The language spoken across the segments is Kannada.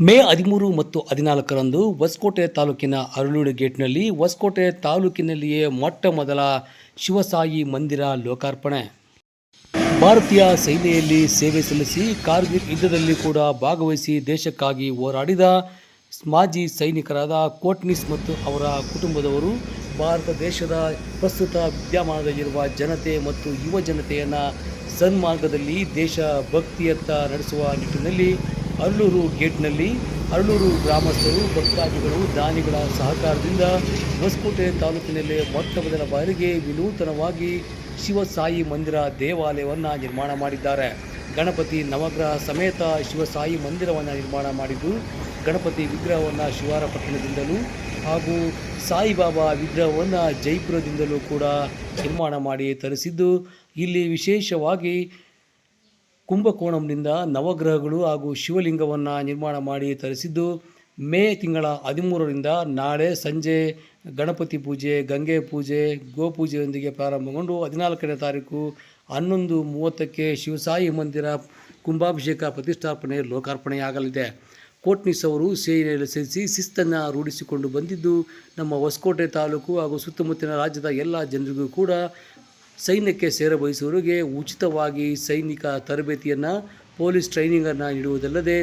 ಮೇ 13 ಮತ್ತು 14ರಂದು ಹೊಸಕೋಟೆ ತಾಲೂಕಿನ ಅರಳೂರು ಗೇಟ್ನಲ್ಲಿ ಹೊಸಕೋಟೆ ತಾಲೂಕಿನಲ್ಲಿಯೇ ಮೊಟ್ಟ ಮೊದಲ ಶಿವಸಾಯಿ ಮಂದಿರ ಲೋಕಾರ್ಪಣೆ. ಭಾರತೀಯ ಸೇನೆಯಲ್ಲಿ ಸೇವೆ ಸಲ್ಲಿಸಿ ಕಾರ್ಗಿಲ್ ಯುದ್ಧದಲ್ಲಿ ಕೂಡ ಭಾಗವಹಿಸಿ ದೇಶಕ್ಕಾಗಿ ಹೋರಾಡಿದ ಮಾಜಿ ಸೈನಿಕರಾದ ಕೋಟ್ನೀಸ್ ಮತ್ತು ಅವರ ಕುಟುಂಬದವರು ಭಾರತ ದೇಶದ ಪ್ರಸ್ತುತ ವಿದ್ಯಮಾನದಲ್ಲಿರುವ ಜನತೆ ಮತ್ತು ಯುವ ಜನತೆಯನ್ನು ಸನ್ಮಾರ್ಗದಲ್ಲಿ ದೇಶ ಭಕ್ತಿಯತ್ತ ನಡೆಸುವ ನಿಟ್ಟಿನಲ್ಲಿ ಅರಳೂರು ಗೇಟ್ನಲ್ಲಿ ಅರಳೂರು ಗ್ರಾಮಸ್ಥರು, ಭಕ್ತಾದಿಗಳು, ದಾನಿಗಳ ಸಹಕಾರದಿಂದ ಹೊಸಕೋಟೆ ತಾಲೂಕಿನಲ್ಲೇ ಮೊಟ್ಟ ಮೊದಲ ಬಾರಿಗೆ ವಿನೂತನವಾಗಿ ಶಿವಸಾಯಿ ಮಂದಿರ ದೇವಾಲಯವನ್ನು ನಿರ್ಮಾಣ ಮಾಡಿದ್ದಾರೆ. ಗಣಪತಿ ನವಗ್ರಹ ಸಮೇತ ಶಿವಸಾಯಿ ಮಂದಿರವನ್ನು ನಿರ್ಮಾಣ ಮಾಡಿದ್ದು, ಗಣಪತಿ ವಿಗ್ರಹವನ್ನು ಶಿವಾರಪಟ್ಟಣದಿಂದಲೂ ಹಾಗೂ ಸಾಯಿಬಾಬಾ ವಿಗ್ರಹವನ್ನು ಜೈಪುರದಿಂದಲೂ ಕೂಡ ನಿರ್ಮಾಣ ಮಾಡಿ ತರಿಸಿದ್ದು, ಇಲ್ಲಿ ವಿಶೇಷವಾಗಿ ಕುಂಭಕೋಣಂನಿಂದ ನವಗ್ರಹಗಳು ಹಾಗೂ ಶಿವಲಿಂಗವನ್ನು ನಿರ್ಮಾಣ ಮಾಡಿ ತರಿಸಿದ್ದು, ಮೇ ತಿಂಗಳ 13ರಿಂದ ನಾಳೆ ಸಂಜೆ ಗಣಪತಿ ಪೂಜೆ, ಗಂಗೆ ಪೂಜೆ, ಗೋಪೂಜೆಯೊಂದಿಗೆ ಪ್ರಾರಂಭಗೊಂಡು 14ನೇ ತಾರೀಕು 11:30ಕ್ಕೆ ಶಿವಸಾಯಿ ಮಂದಿರ ಕುಂಭಾಭಿಷೇಕ ಪ್ರತಿಷ್ಠಾಪನೆ ಲೋಕಾರ್ಪಣೆಯಾಗಲಿದೆ. ಕೋಟ್ನೀಸ್ ಅವರು ಸೇನೆಯಲ್ಲಿ ಸೇರಿಸಿ ಶಿಸ್ತನ್ನು ರೂಢಿಸಿಕೊಂಡು ಬಂದಿದ್ದು, ನಮ್ಮ ಹೊಸಕೋಟೆ ತಾಲೂಕು ಹಾಗೂ ಸುತ್ತಮುತ್ತಲಿನ ರಾಜ್ಯದ ಎಲ್ಲ ಜನರಿಗೂ ಕೂಡ ಸೈನ್ಯಕ್ಕೆ ಸೇರಬಯಸುವವರಿಗೆ ಉಚಿತವಾಗಿ ಸೈನಿಕ ತರಬೇತಿಯನ್ನು, ಪೊಲೀಸ್ ಟ್ರೈನಿಂಗನ್ನು ನೀಡುವುದಲ್ಲದೆ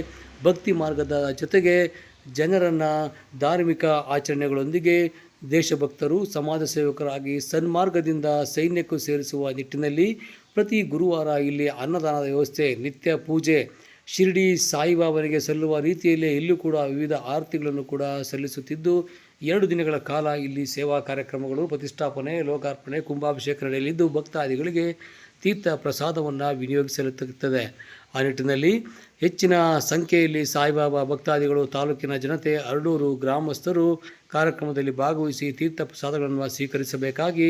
ಭಕ್ತಿ ಮಾರ್ಗದ ಜೊತೆಗೆ ಜನರನ್ನು ಧಾರ್ಮಿಕ ಆಚರಣೆಗಳೊಂದಿಗೆ ದೇಶಭಕ್ತರು, ಸಮಾಜ ಸೇವಕರಾಗಿ ಸನ್ಮಾರ್ಗದಿಂದ ಸೈನ್ಯಕ್ಕೂ ಸೇರಿಸುವ ನಿಟ್ಟಿನಲ್ಲಿ ಪ್ರತಿ ಗುರುವಾರ ಇಲ್ಲಿ ಅನ್ನದಾನದ ವ್ಯವಸ್ಥೆ, ನಿತ್ಯ ಪೂಜೆ, ಶಿರಡಿ ಸಾಯಿಬಾಬನಿಗೆ ಸಲ್ಲುವ ರೀತಿಯಲ್ಲೇ ಇಲ್ಲೂ ಕೂಡ ವಿವಿಧ ಆರತಿಗಳನ್ನು ಕೂಡ ಸಲ್ಲಿಸುತ್ತಿದ್ದು, 2 ದಿನಗಳ ಕಾಲ ಇಲ್ಲಿ ಸೇವಾ ಕಾರ್ಯಕ್ರಮಗಳು, ಪ್ರತಿಷ್ಠಾಪನೆ, ಲೋಕಾರ್ಪಣೆ, ಕುಂಭಾಭಿಷೇಕ ನಡೆಯಲಿದ್ದು ಭಕ್ತಾದಿಗಳಿಗೆ ತೀರ್ಥ ಪ್ರಸಾದವನ್ನು ವಿನಿಯೋಗಿಸಲಾಗುತ್ತದೆ. ಆ ನಿಟ್ಟಿನಲ್ಲಿ ಹೆಚ್ಚಿನ ಸಂಖ್ಯೆಯಲ್ಲಿ ಸಾಯಿಬಾಬಾ ಭಕ್ತಾದಿಗಳು, ತಾಲೂಕಿನ ಜನತೆ, ಅರಳೂರು ಗ್ರಾಮಸ್ಥರು ಕಾರ್ಯಕ್ರಮದಲ್ಲಿ ಭಾಗವಹಿಸಿ ತೀರ್ಥ ಪ್ರಸಾದಗಳನ್ನು ಸ್ವೀಕರಿಸಬೇಕಾಗಿ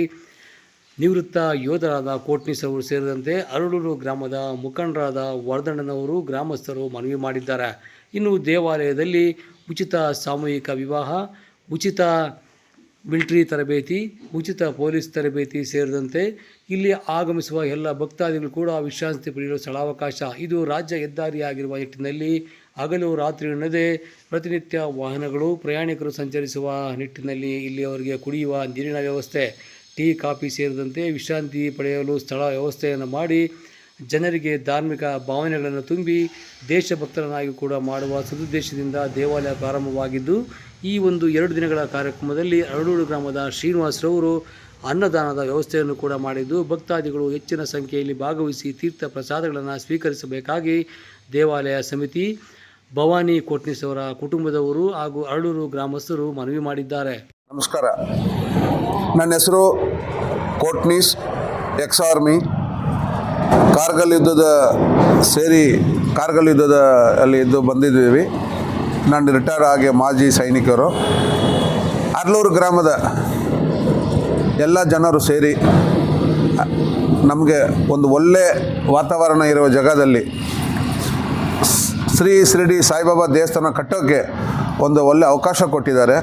ನಿವೃತ್ತ ಯೋಧರಾದ ಕೋಟ್ನೀಸ್ ಅವರು ಸೇರಿದಂತೆ ಅರಳೂರು ಗ್ರಾಮದ ಮುಖಂಡರಾದ ವರ್ಧಣ್ಣನವರು ಗ್ರಾಮಸ್ಥರು ಮನವಿ ಮಾಡಿದ್ದಾರೆ. ಇನ್ನು ದೇವಾಲಯದಲ್ಲಿ ಉಚಿತ ಸಾಮೂಹಿಕ ವಿವಾಹ, ಉಚಿತ ಮಿಲಿಟರಿ ತರಬೇತಿ, ಉಚಿತ ಪೊಲೀಸ್ ತರಬೇತಿ ಸೇರಿದಂತೆ ಇಲ್ಲಿ ಆಗಮಿಸುವ ಎಲ್ಲ ಭಕ್ತಾದಿಗಳು ಕೂಡ ವಿಶ್ರಾಂತಿ ಪಡೆಯಲು ಸ್ಥಳಾವಕಾಶ. ಇದು ರಾಜ್ಯ ಹೆದ್ದಾರಿಯಾಗಿರುವ ನಿಟ್ಟಿನಲ್ಲಿ ಹಗಲು ರಾತ್ರಿ ಎನ್ನದೇ ಪ್ರತಿನಿತ್ಯ ವಾಹನಗಳು, ಪ್ರಯಾಣಿಕರು ಸಂಚರಿಸುವ ನಿಟ್ಟಿನಲ್ಲಿ ಇಲ್ಲಿ ಅವರಿಗೆ ಕುಡಿಯುವ ನೀರಿನ ವ್ಯವಸ್ಥೆ, ಟೀ, ಕಾಫಿ ಸೇರಿದಂತೆ ವಿಶ್ರಾಂತಿ ಪಡೆಯಲು ಸ್ಥಳ ವ್ಯವಸ್ಥೆಯನ್ನು ಮಾಡಿ ಜನರಿಗೆ ಧಾರ್ಮಿಕ ಭಾವನೆಗಳನ್ನು ತುಂಬಿ ದೇಶಭಕ್ತರನ್ನಾಗಿ ಕೂಡ ಮಾಡುವ ಸದುದ್ದೇಶದಿಂದ ದೇವಾಲಯ ಪ್ರಾರಂಭವಾಗಿದ್ದು, ಈ ಒಂದು 2 ದಿನಗಳ ಕಾರ್ಯಕ್ರಮದಲ್ಲಿ ಅರಳೂರು ಗ್ರಾಮದ ಶ್ರೀನಿವಾಸರವರು ಅನ್ನದಾನದ ವ್ಯವಸ್ಥೆಯನ್ನು ಕೂಡ ಮಾಡಿದ್ದು, ಭಕ್ತಾದಿಗಳು ಹೆಚ್ಚಿನ ಸಂಖ್ಯೆಯಲ್ಲಿ ಭಾಗವಹಿಸಿ ತೀರ್ಥ ಪ್ರಸಾದಗಳನ್ನು ಸ್ವೀಕರಿಸಬೇಕಾಗಿ ದೇವಾಲಯ ಸಮಿತಿ, ಭವಾನಿ ಕೋಟ್ನೀಸ್ ಅವರ ಕುಟುಂಬದವರು ಹಾಗೂ ಅರಳೂರು ಗ್ರಾಮಸ್ಥರು ಮನವಿ ಮಾಡಿದ್ದಾರೆ. ನಮಸ್ಕಾರ, ನನ್ನ ಹೆಸರು ಕೋಟ್ನೀಸ್, ಎಕ್ಸ್ ಆರ್ಮಿ. ಕಾರ್ಗಿಲ್ ಯುದ್ಧದ ಅಲ್ಲಿ ಇದ್ದು ಬಂದಿದ್ದೀವಿ. ನಾನು ರಿಟೈರ್ ಆಗಿ ಮಾಜಿ ಸೈನಿಕರು. ಅರಳೂರು ಗ್ರಾಮದ ಎಲ್ಲ ಜನರು ಸೇರಿ ನಮಗೆ ಒಂದು ಒಳ್ಳೆ ವಾತಾವರಣ ಇರುವ ಜಾಗದಲ್ಲಿ ಶಿರಡಿ ಸಾಯಿಬಾಬಾ ದೇವಸ್ಥಾನ ಕಟ್ಟೋಕ್ಕೆ ಒಂದು ಒಳ್ಳೆ ಅವಕಾಶ ಕೊಟ್ಟಿದ್ದಾರೆ.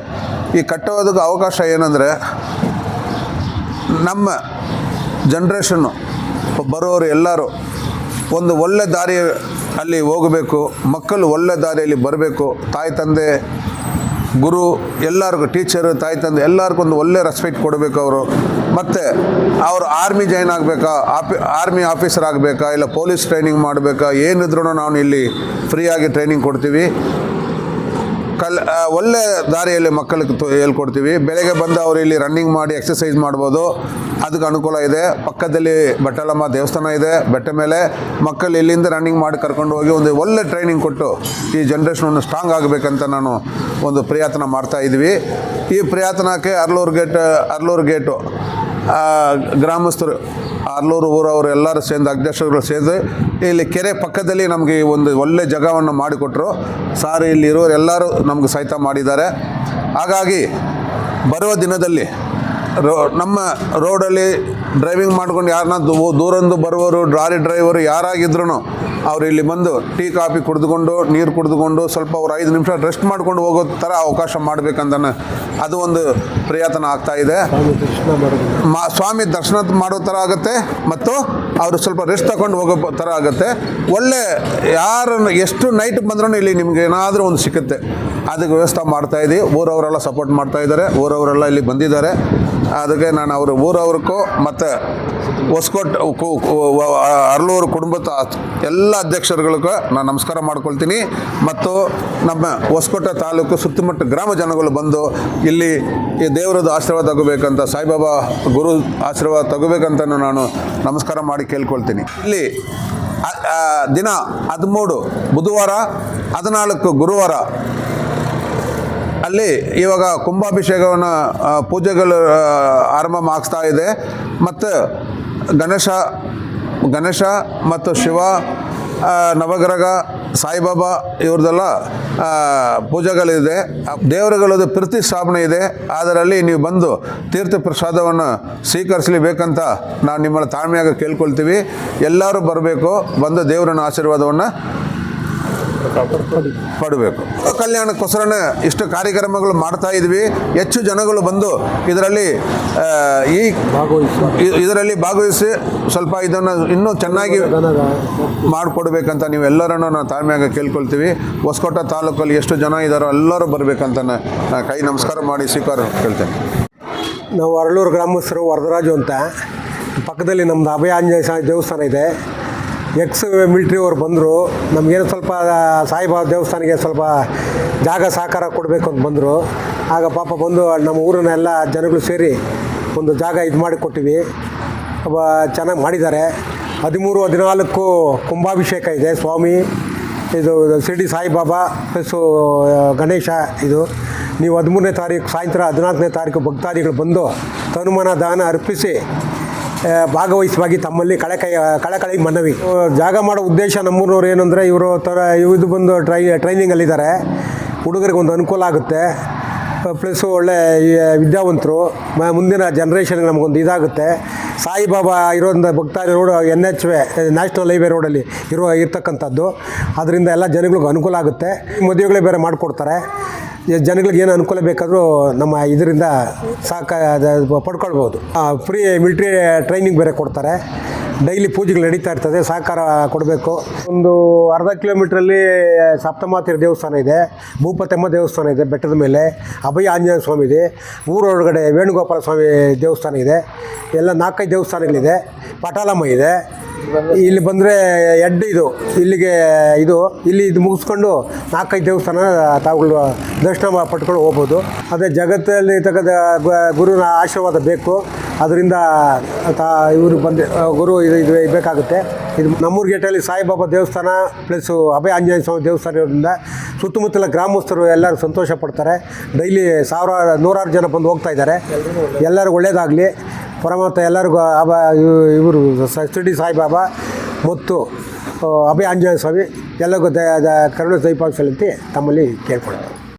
ಈ ಕಟ್ಟೋದಕ್ಕೆ ಅವಕಾಶ ಏನಂದರೆ, ನಮ್ಮ ಜನ್ರೇಷನ್ನು ಬರೋರು ಎಲ್ಲರೂ ಒಂದು ಒಳ್ಳೆ ದಾರಿ ಅಲ್ಲಿ ಹೋಗಬೇಕು, ಮಕ್ಕಳು ಒಳ್ಳೆ ದಾರಿಯಲ್ಲಿ ಬರಬೇಕು. ತಾಯಿ ತಂದೆ, ಗುರು ಎಲ್ಲರಿಗೂ, ಟೀಚರು, ತಾಯಿ ತಂದೆ ಎಲ್ಲರಿಗೂ ಒಂದು ಒಳ್ಳೆ ರೆಸ್ಪೆಕ್ಟ್ ಕೊಡಬೇಕು ಅವರು. ಮತ್ತು ಅವರು ಆರ್ಮಿ ಜಾಯ್ನ್ ಆಗಬೇಕಾ, ಆರ್ಮಿ ಆಫೀಸರ್ ಆಗಬೇಕಾ, ಇಲ್ಲ ಪೊಲೀಸ್ ಟ್ರೈನಿಂಗ್ ಮಾಡಬೇಕಾ, ಏನಿದ್ರೂ ನಾವು ಇಲ್ಲಿ ಫ್ರೀಯಾಗಿ ಟ್ರೈನಿಂಗ್ ಕೊಡ್ತೀವಿ. ಒಳ್ಳೆ ದಾರಿಯಲ್ಲಿ ಮಕ್ಕಳಿಗೆ ಹೇಳ್ಕೊಡ್ತೀವಿ. ಬೆಳಗ್ಗೆ ಬಂದು ಅವರು ಇಲ್ಲಿ ರನ್ನಿಂಗ್ ಮಾಡಿ ಎಕ್ಸಸೈಸ್ ಮಾಡ್ಬೋದು, ಅದಕ್ಕೆ ಅನುಕೂಲ ಇದೆ. ಪಕ್ಕದಲ್ಲಿ ಬಟ್ಟಲಮ್ಮ ದೇವಸ್ಥಾನ ಇದೆ, ಬೆಟ್ಟ ಮೇಲೆ. ಮಕ್ಕಳು ಇಲ್ಲಿಂದ ರನ್ನಿಂಗ್ ಮಾಡಿ ಕರ್ಕೊಂಡು ಹೋಗಿ ಒಂದು ಒಳ್ಳೆ ಟ್ರೈನಿಂಗ್ ಕೊಟ್ಟು ಈ ಜನ್ರೇಷನನ್ನು ಸ್ಟ್ರಾಂಗ್ ಆಗಬೇಕಂತ ನಾನು ಒಂದು ಪ್ರಯತ್ನ ಮಾಡ್ತಾಯಿದ್ವಿ. ಈ ಪ್ರಯತ್ನಕ್ಕೆ ಅರಳೂರು ಗೇಟು ಗ್ರಾಮಸ್ಥರು, ಅರಳೂರು ಊರವರು ಎಲ್ಲರೂ ಸೇರಿ, ಅಧ್ಯಕ್ಷರುಗಳು ಸೇರಿ ಇಲ್ಲಿ ಕೆರೆ ಪಕ್ಕದಲ್ಲಿ ನಮಗೆ ಒಂದು ಒಳ್ಳೆ ಜಾಗವನ್ನು ಮಾಡಿಕೊಟ್ರು. ಸಾರು ಇಲ್ಲಿ ಇರೋರು ಎಲ್ಲರೂ ನಮಗೆ ಸಹಾಯ ಮಾಡಿದ್ದಾರೆ. ಹಾಗಾಗಿ ಬರುವ ದಿನದಲ್ಲಿ ನಮ್ಮ ರೋಡಲ್ಲಿ ಡ್ರೈವಿಂಗ್ ಮಾಡ್ಕೊಂಡು ಯಾರನ್ನ ದೂರಂದು ಬರುವವರು, ಲಾರಿ ಡ್ರೈವರು ಯಾರಾಗಿದ್ರೂ ಅವ್ರು ಇಲ್ಲಿ ಬಂದು ಟೀ ಕಾಫಿ ಕುಡಿದುಕೊಂಡು, ನೀರು ಕುಡಿದುಕೊಂಡು ಸ್ವಲ್ಪ ಅವ್ರು 5 ನಿಮಿಷ ರೆಸ್ಟ್ ಮಾಡ್ಕೊಂಡು ಹೋಗೋ ಥರ ಅವಕಾಶ ಮಾಡಬೇಕಂತ ಅದು ಒಂದು ಪ್ರಯತ್ನ ಆಗ್ತಾಯಿದೆ. ಸ್ವಾಮಿ ದರ್ಶನ ಮಾಡೋ ಥರ ಆಗುತ್ತೆ ಮತ್ತು ಅವರು ಸ್ವಲ್ಪ ರೆಸ್ಟ್ ತಗೊಂಡು ಹೋಗೋ ಥರ ಆಗುತ್ತೆ. ಒಳ್ಳೆ ಯಾರನ್ನು ಎಷ್ಟು ನೈಟ್ ಬಂದ್ರೂ ಇಲ್ಲಿ ನಿಮ್ಗೆ ಏನಾದರೂ ಒಂದು ಸಿಕ್ಕುತ್ತೆ, ಅದಕ್ಕೆ ವ್ಯವಸ್ಥೆ ಮಾಡ್ತಾಯಿದ್ದೀವಿ. ಊರವರೆಲ್ಲ ಸಪೋರ್ಟ್ ಮಾಡ್ತಾಯಿದ್ದಾರೆ, ಊರವರೆಲ್ಲ ಇಲ್ಲಿ ಬಂದಿದ್ದಾರೆ. ಅದಕ್ಕೆ ನಾನು ಅವರು ಊರವ್ರಿಗೂ ಮತ್ತು ಹೊಸಕೋಟೆ ಅರ್ಲೂರು ಕುಟುಂಬದ ಎಲ್ಲ ಅಧ್ಯಕ್ಷರುಗಳಿಗೂ ನಾನು ನಮಸ್ಕಾರ ಮಾಡ್ಕೊಳ್ತೀನಿ. ಮತ್ತು ನಮ್ಮ ಹೊಸಕೋಟೆ ತಾಲೂಕು ಸುತ್ತಮುತ್ತ ಗ್ರಾಮ ಜನಗಳು ಬಂದು ಇಲ್ಲಿ ಈ ದೇವರದ್ದು ಆಶೀರ್ವಾದ ತಗೋಬೇಕಂತ, ಸಾಯಿಬಾಬಾ ಗುರು ಆಶೀರ್ವಾದ ತಗೋಬೇಕಂತ ನಾನು ನಮಸ್ಕಾರ ಮಾಡಿ ಕೇಳ್ಕೊಳ್ತೀನಿ. ಇಲ್ಲಿ ದಿನ 13 ಬುಧವಾರ, 14 ಗುರುವಾರ ಅಲ್ಲಿ ಇವಾಗ ಕುಂಭಾಭಿಷೇಕವನ್ನು ಪೂಜೆಗಳು ಆರಂಭ ಆಗ್ತಾ ಇದೆ. ಮತ್ತು ಗಣೇಶ ಮತ್ತು ಶಿವ, ನವಗ್ರಹ, ಸಾಯಿಬಾಬಾ ಇವ್ರದ್ದೆಲ್ಲ ಪೂಜೆಗಳಿದೆ. ದೇವರುಗಳದ್ದು ಪ್ರತಿಷ್ಠಾಪನೆ ಇದೆ. ಅದರಲ್ಲಿ ನೀವು ಬಂದು ತೀರ್ಥ ಪ್ರಸಾದವನ್ನು ಸ್ವೀಕರಿಸಲೇಬೇಕಂತ ನಾವು ನಿಮ್ಮನ್ನು ತಾಳ್ಮೆಯಾಗಿ ಕೇಳ್ಕೊಳ್ತೀವಿ. ಎಲ್ಲರೂ ಬರಬೇಕು, ಬಂದು ದೇವರನ್ನ ಆಶೀರ್ವಾದವನ್ನು ಪಡಬೇಕು. ಕಲ್ಯಾಣಕ್ಕೋಸ್ಕರನೇ ಇಷ್ಟು ಕಾರ್ಯಕ್ರಮಗಳು ಮಾಡ್ತಾ ಇದ್ವಿ. ಹೆಚ್ಚು ಜನಗಳು ಬಂದು ಇದರಲ್ಲಿ ಭಾಗವಹಿಸಿ ಸ್ವಲ್ಪ ಇದನ್ನು ಇನ್ನೂ ಚೆನ್ನಾಗಿ ಮಾಡಿಕೊಡ್ಬೇಕಂತ ನೀವು ಎಲ್ಲರನ್ನು ನಾವು ತಾಳ್ಮೆಯಾಗಿ ಕೇಳ್ಕೊಳ್ತೀವಿ. ಹೊಸಕೋಟೆ ತಾಲೂಕಲ್ಲಿ ಎಷ್ಟು ಜನ ಇದ್ದಾರೋ ಎಲ್ಲರೂ ಬರಬೇಕಂತ ಕೈ ನಮಸ್ಕಾರ ಮಾಡಿ ಸ್ವೀಕಾರ ಕೇಳ್ತೇನೆ. ನಾವು ಅರಳೂರು ಗ್ರಾಮಸ್ಥರು ವರದರಾಜು ಅಂತ. ಪಕ್ಕದಲ್ಲಿ ನಮ್ಮದು ಅಭಯ ಆಂಜನೇಯ ಸ್ವಾಮಿ ದೇವಸ್ಥಾನ ಇದೆ. ಎಕ್ಸ್ ಮಿಲ್ಟ್ರಿ ಅವ್ರು ಬಂದರು, ನಮಗೇನು ಸ್ವಲ್ಪ ಸಾಯಿಬಾಬಾ ದೇವಸ್ಥಾನಕ್ಕೆ ಸ್ವಲ್ಪ ಜಾಗ ಸಹಕಾರ ಕೊಡಬೇಕು ಅಂತ ಬಂದರು. ಆಗ ಪಾಪ ಬಂದು ನಮ್ಮ ಊರಿನ ಎಲ್ಲ ಜನಗಳು ಸೇರಿ ಒಂದು ಜಾಗ ಇದು ಮಾಡಿ ಕೊಟ್ಟಿವಿ. ಚೆನ್ನಾಗಿ ಮಾಡಿದ್ದಾರೆ. 13, 14 ಕುಂಭಾಭಿಷೇಕ ಇದೆ. ಸ್ವಾಮಿ ಇದು ಶಿರ್ಡಿ ಸಾಯಿಬಾಬಾ ಪ್ಲಸ್ಸು ಗಣೇಶ. ಇದು ನೀವು 13ನೇ ತಾರೀಕು ಸಾಯಂಕಾಲ 14ನೇ ತಾರೀಕು ಭಕ್ತಾದಿಗಳು ಬಂದು ತನುಮನ ದಾನ ಅರ್ಪಿಸಿ ಭಾಗವಹಿಸುವಾಗಿ ತಮ್ಮಲ್ಲಿ ಕಳಕಳಿ ಮನವಿ. ಜಾಗ ಮಾಡೋ ಉದ್ದೇಶ ನಮ್ಮೂರವ್ರು ಏನಂದರೆ ಇದು ಬಂದು ಟ್ರೈನಿಂಗಲ್ಲಿದ್ದಾರೆ. ಹುಡುಗರಿಗೆ ಒಂದು ಅನುಕೂಲ ಆಗುತ್ತೆ. ಪ್ಲಸ್ಸು ಒಳ್ಳೆ ವಿದ್ಯಾವಂತರು, ಮುಂದಿನ ಜನ್ರೇಷನ್ಗೆ ನಮಗೊಂದು ಇದಾಗುತ್ತೆ. ಸಾಯಿಬಾಬಾ ಇರೋದ್ರಿಂದ ಭಕ್ತಾದಿ ರೋಡ್ NHW ನ್ಯಾಷನಲ್ ಹೈವೇ ರೋಡಲ್ಲಿ ಇರ್ತಕ್ಕಂಥದ್ದು. ಅದರಿಂದ ಎಲ್ಲ ಜನಗಳಿಗೂ ಅನುಕೂಲ ಆಗುತ್ತೆ. ಮದುವೆಗಳೇ ಬೇರೆ ಮಾಡಿಕೊಡ್ತಾರೆ. ಜನಗಳಿಗೆ ಏನು ಅನುಕೂಲ ಬೇಕಾದರೂ ನಮ್ಮ ಇದರಿಂದ ಪಡ್ಕೊಳ್ಬೋದು. ಫ್ರೀ ಮಿಲ್ಟ್ರಿ ಟ್ರೈನಿಂಗ್ ಬೇರೆ ಕೊಡ್ತಾರೆ. ಡೈಲಿ ಪೂಜೆಗಳು ನಡೀತಾ ಇರ್ತದೆ. ಸಹಕಾರ ಕೊಡಬೇಕು. ಒಂದು ಅರ್ಧ ಕಿಲೋಮೀಟ್ರಲ್ಲಿ ಸಪ್ತಮಾತೆ ದೇವಸ್ಥಾನ ಇದೆ, ಭೂಪತಮ್ಮ ದೇವಸ್ಥಾನ ಇದೆ ಬೆಟ್ಟದ ಮೇಲೆ, ಅಭಯ ಆಂಜನೇಯ ಸ್ವಾಮಿ ಇದೆ, ಊರೊಳಗಡೆ ವೇಣುಗೋಪಾಲ ಸ್ವಾಮಿ ದೇವಸ್ಥಾನ ಇದೆ. ಎಲ್ಲ 4-5 ದೇವಸ್ಥಾನಗಳಿದೆ. ಪಟಾಲಮ್ಮ ಇದೆ. ಇಲ್ಲಿ ಬಂದರೆ ಇಲ್ಲಿಗೆ ಇದು ಮುಗಿಸ್ಕೊಂಡು 4-5 ದೇವಸ್ಥಾನ ತಾವುಗಳು ದರ್ಶನ ಪಟ್ಕೊಂಡು ಹೋಗ್ಬೋದು. ಅದೇ ಜಗತ್ತಲ್ಲಿ ಇರ್ತಕ್ಕಂಥ ಗುರುವಿನ ಆಶೀರ್ವಾದ ಬೇಕು. ಅದರಿಂದ ಇವರು ಗುರು ಇದು ಬೇಕಾಗುತ್ತೆ. ಇದು ನಮ್ಮೂರು ಗೇಟಲ್ಲಿ ಸಾಯಿಬಾಬಾ ದೇವಸ್ಥಾನ ಪ್ಲಸ್ಸು ಅಭಯ ಆಂಜನೇಯ ಸ್ವಾಮಿ ದೇವಸ್ಥಾನ ಇರೋದ್ರಿಂದ ಸುತ್ತಮುತ್ತಲ ಗ್ರಾಮಸ್ಥರು ಎಲ್ಲರೂ ಸಂತೋಷ ಪಡ್ತಾರೆ. ಡೈಲಿ ನೂರಾರು ಜನ ಬಂದು ಹೋಗ್ತಾ ಇದ್ದಾರೆ. ಎಲ್ಲರಿಗೂ ಒಳ್ಳೆಯದಾಗಲಿ. ಪರಮಾತ್ಮ ಎಲ್ಲರಿಗೂ ಇವರು ಶಿರ್ಡಿ ಸಾಯಿಬಾಬಾ ಮತ್ತು ಅಭಯ ಆಂಜನೇಯ ಸ್ವಾಮಿ ಎಲ್ಲರಿಗೂ ಕರುಣೆ ದಯಪಾಲಿಸಲಿ ಅಂತ ತಮ್ಮಲ್ಲಿ ಕೇಳ್ಕೊಳ್ತಾರೆ.